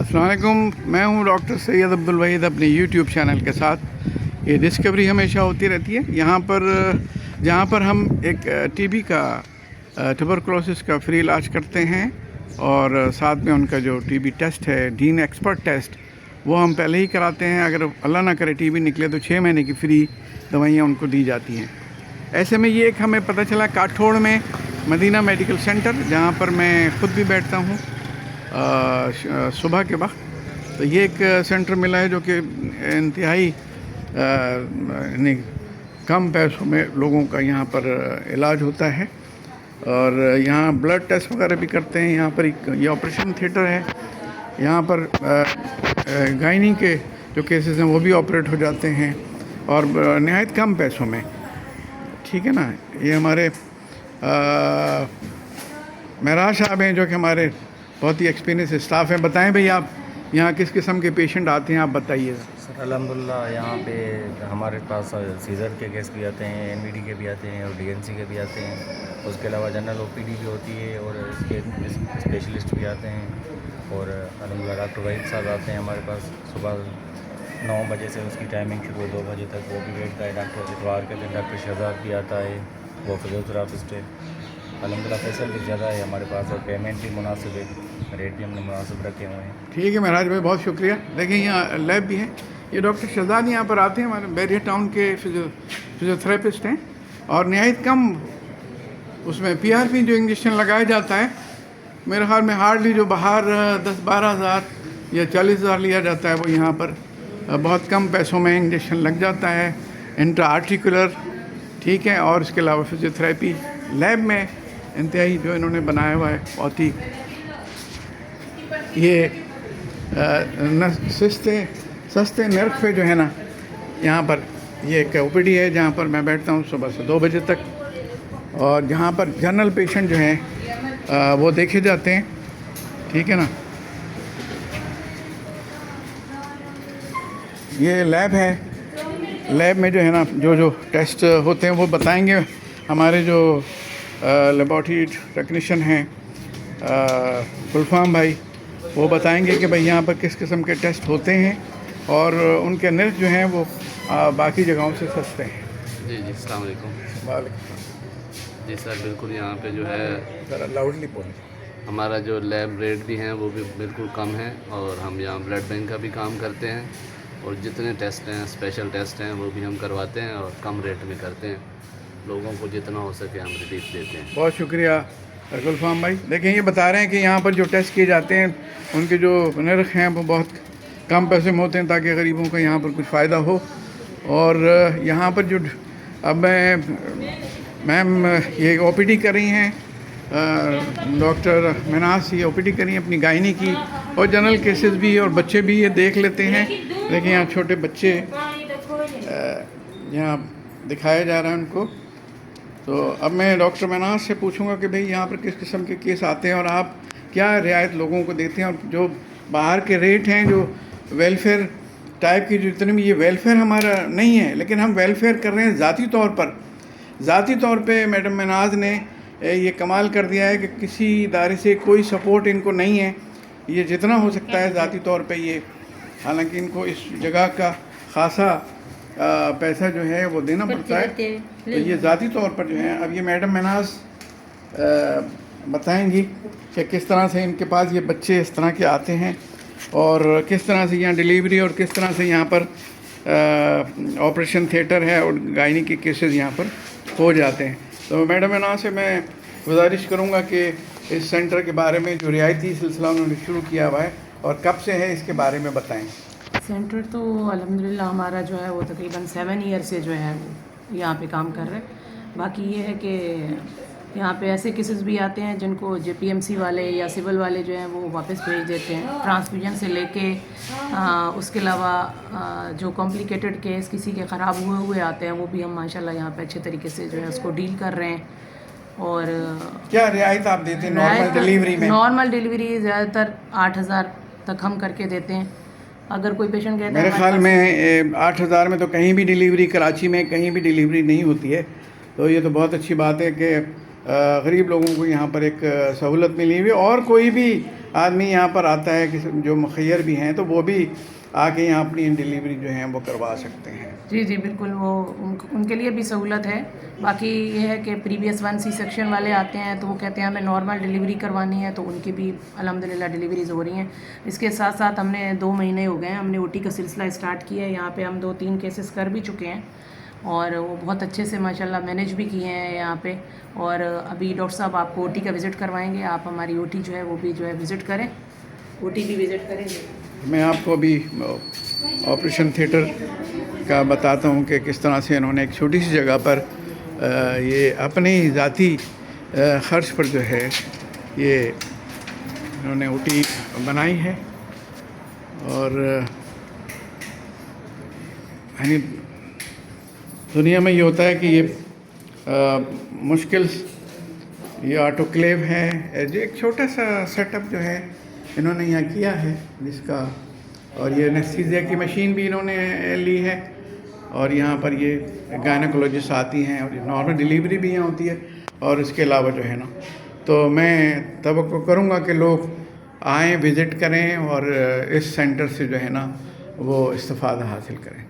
अस्सलाम वालेकुम। मैं हूं डॉक्टर सैयद अब्दुल वहीद अपने यूट्यूब चैनल के साथ। ये डिस्कवरी हमेशा होती रहती है यहाँ पर, जहाँ पर हम एक टीबी का ट्यूबरकुलोसिस का फ्री इलाज करते हैं और साथ में उनका जो टीबी टेस्ट है, जीन एक्सपर्ट टेस्ट, वो हम पहले ही कराते हैं। अगर अल्लाह ना करे टीबी निकले तो 6 महीने की फ्री दवाइयाँ उनको दी जाती हैं। ऐसे में ये एक हमें पता चला काठोड़ में मदीना मेडिकल सेंटर, जहाँ पर मैं ख़ुद भी बैठता हूँ सुबह के वक्त, तो ये एक सेंटर मिला है जो कि इंतहाई यानी कम पैसों में लोगों का यहाँ पर इलाज होता है। और यहाँ ब्लड टेस्ट वगैरह भी करते हैं। यहाँ पर एक ये ऑपरेशन थिएटर है, यहाँ पर गायनी के जो केसेस हैं वो भी ऑपरेट हो जाते हैं और नहायत कम पैसों में। ठीक है ना। ये हमारे महराज साहब हैं जो कि हमारे बहुत ही एक्सपीरियंस स्टाफ हैं। बताएं भाई, आप यहाँ किस किस्म के पेशेंट आते हैं, आप बताइए। सर अल्हम्दुलिल्लाह यहाँ पे हमारे पास सीज़र के केस भी आते हैं, एनवीडी के भी आते हैं और डीएनसी के भी आते हैं। उसके अलावा जनरल ओपीडी भी होती है और इसके स्पेशलिस्ट भी आते हैं। और अल्हम्दुलिल्लाह डॉक्टर वहीद साहब आते हैं हमारे पास सुबह 9 बजे से, उसकी टाइमिंग शुरू 2 बजे तक वो भी बैठता है। डॉक्टर इतवार के दिन डॉक्टर शहजाद भी आता है, वो फिजियोथेरापिस्ट है। अल्हम्दुलिल्लाह फैसिलिटी ज़्यादा है हमारे पास और पेमेंट भी मुनासिब है, रेट भी हमने मुनासिब रखे हुए हैं। ठीक है महराज भाई, बहुत शुक्रिया। देखिए यहाँ लैब भी है। ये डॉक्टर शहजाद यहाँ पर आते हैं, हमारे बैरियर टाउन के फिजियोथेरेपिस्ट हैं और नहायत कम उसमें पीआरपी जो इंजेक्शन लगाया जाता है, मेरे ख्याल में हार्डली जो बाहर 10-12 हज़ार या 40 हज़ार लिया जाता है, वो यहाँ पर बहुत कम पैसों में इंजेक्शन लग जाता है, इंट्रा आर्टिकुलर। ठीक है। और इसके अलावा फिजियोथेरेपी लैब में इंतहाई जो इन्होंने बनाया हुआ है, बहुत ही ये सस्ते नर्ख पे जो है ना, यहाँ पर ये एक ओपीडी है जहाँ पर मैं बैठता हूँ सुबह से 2 बजे तक, और जहाँ पर जनरल पेशेंट जो हैं वो देखे जाते हैं। ठीक है ना। ये लैब है, लैब में जो है ना जो टेस्ट होते हैं वो बताएंगे हमारे जो लेबॉरेटरी टेक्नीशियन हैं गुलफाम भाई, वो बताएंगे कि भाई यहाँ पर किस किस्म के टेस्ट होते हैं और उनके नर्ख जो हैं वो बाकी जगहों से सस्ते हैं। जी जी, अस्सलाम वालेकुम। वालेकुम। जी सर, बिल्कुल यहाँ पे जो है ज़रा लाउडली बोलें। हमारा जो लैब रेट भी हैं वो भी बिल्कुल कम है और हम यहाँ ब्लड बैंक का भी काम करते हैं और जितने टेस्ट हैं, स्पेशल टेस्ट हैं, वो भी हम करवाते हैं और कम रेट में करते हैं। लोगों को जितना हो सके हम रिलीफ देते हैं। बहुत शुक्रिया गुलफाम भाई। देखें, ये बता रहे हैं कि यहाँ पर जो टेस्ट किए जाते हैं उनके जो नर्ख हैं वो बहुत कम पैसे में होते हैं ताकि गरीबों को यहाँ पर कुछ फ़ायदा हो। और यहाँ पर जो अब मैम ये ओपीडी कर रही हैं, डॉक्टर मनास ये ओपीडी कर रही हैं अपनी गायनी की, और जनरल केसेस भी और बच्चे भी ये देख लेते हैं। देखिए यहाँ छोटे बच्चे यहाँ दिखाया जा रहा है उनको। तो अब मैं डॉक्टर मनास से पूछूंगा कि भाई यहाँ पर किस किस्म के केस आते हैं और आप क्या रियायत लोगों को देते हैं, और जो बाहर के रेट हैं जो वेलफेयर टाइप की, जितने भी, ये वेलफेयर हमारा नहीं है लेकिन हम वेलफेयर कर रहे हैं ज़ाती तौर पर। ज़ाती तौर पे मैडम मनाज ने ये कमाल कर दिया है कि किसी इदारे से कोई सपोर्ट इनको नहीं है। ये जितना हो सकता है ज़ाती तौर पे ये, हालांकि इनको इस जगह का ख़ासा पैसा जो है वो देना पड़ता है, तो ये ज़ाती तौर पर जो है। अब ये मैडम मनाज बताएंगी कि किस तरह से इनके पास ये बच्चे इस तरह के आते हैं और किस तरह से यहाँ डिलीवरी और किस तरह से यहाँ पर ऑपरेशन थिएटर है और गायनी के केसेस यहाँ पर हो जाते हैं। तो मैडम मनाज से मैं गुजारिश करूँगा कि इस सेंटर के बारे में जो रियायती सिलसिला उन्होंने शुरू किया हुआ है और कब से है इसके बारे में बताएँ। सेंटर तो अल्हम्दुलिल्लाह हमारा जो है वो तकरीबन 7 ईयर से जो है वो यहाँ पे काम कर रहे हैं। बाकी ये है कि यहाँ पे ऐसे केसेस भी आते हैं जिनको जेपीएमसी वाले या सिविल वाले जो हैं वो वापस भेज देते हैं, ट्रांसफ्यूजन से लेके उसके अलावा जो कॉम्प्लिकेटेड केस किसी के ख़राब हुए आते हैं वो भी हम माशाल्लाह यहाँ पे अच्छे तरीके से जो है उसको डील कर रहे हैं। और क्या रियायत आप देते हैं नॉर्मल डिलीवरी में? नॉर्मल डिलीवरी ज़्यादातर 8,000 तक हम करके देते हैं। अगर कोई पेशेंट कहता है मेरे ख्याल में 8,000 में तो कहीं भी डिलीवरी, कराची में कहीं भी डिलीवरी नहीं होती है। तो ये तो बहुत अच्छी बात है कि गरीब लोगों को यहाँ पर एक सहूलत मिली हुई। और कोई भी आदमी यहाँ पर आता है कि जो मुखैर भी हैं तो वो भी आके यहाँ अपनी डिलीवरी जो है वो करवा सकते हैं। जी जी बिल्कुल, वो उनके लिए भी सहूलत है। बाकी ये है कि प्रीवियस 1 सी सेक्शन वाले आते हैं तो वो कहते हैं हमें नॉर्मल डिलीवरी करवानी है, तो उनकी भी अल्हम्दुलिल्लाह डिलीवरीज़ हो रही हैं। इसके साथ साथ हमने 2 महीने हो गए हैं, हमने ओटी का सिलसिला स्टार्ट किया है। यहाँ पे हम 2-3 केसेस कर भी चुके हैं और वो बहुत अच्छे से माशाल्लाह मैनेज भी किए हैं यहाँ पे। और अभी डॉक्टर साहब आपको ओटी का विज़िट करवाएंगे, आप हमारी ओटी जो है वो भी जो है विज़िट करें, ओटी भी विज़िट करेंगे। मैं आपको अभी ऑपरेशन थिएटर का बताता हूँ कि किस तरह से इन्होंने एक छोटी सी जगह पर ये अपने ही ज़ाती खर्च पर जो है ये इन्होंने ओटी बनाई है। और यानी दुनिया में ये होता है कि ये मुश्किल ये ऑटोक्लेव है, जो एक छोटा सा सेटअप जो है इन्होंने यहाँ किया है जिसका, और ये एनेस्थीसिया की मशीन भी इन्होंने ली है। और यहाँ पर ये गायनेकोलॉजिस्ट आती हैं और नॉर्मल डिलीवरी भी यहाँ होती है। और इसके अलावा जो है ना, तो मैं तवक्को करूँगा कि लोग आएँ, विज़िट करें और इस सेंटर से जो है ना वो इस्तिफ़ादा हासिल करें।